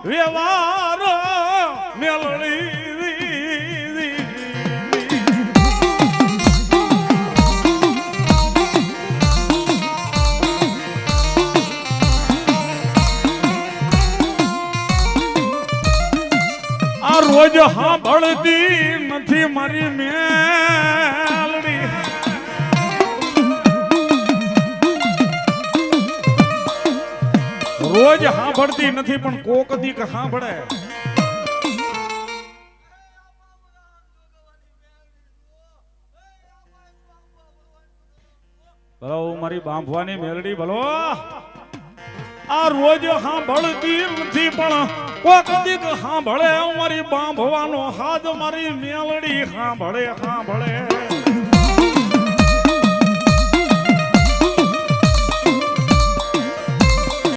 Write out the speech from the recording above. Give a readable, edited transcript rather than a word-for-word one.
વ્યવહાર મેલડી આ રોજ સાંભળતી નથી મારી મેલડી રોજ સાંભળતી નથી પણ કોક દી કે સાંભળે ભલો મારી બાંભવાની મેલડી ભલો આ રોજ સાંભળતી નથી પણ કોક દી કે સાંભળે મારી બાંભવાનો હાથ મારી મેલડી સાંભળે સાંભળે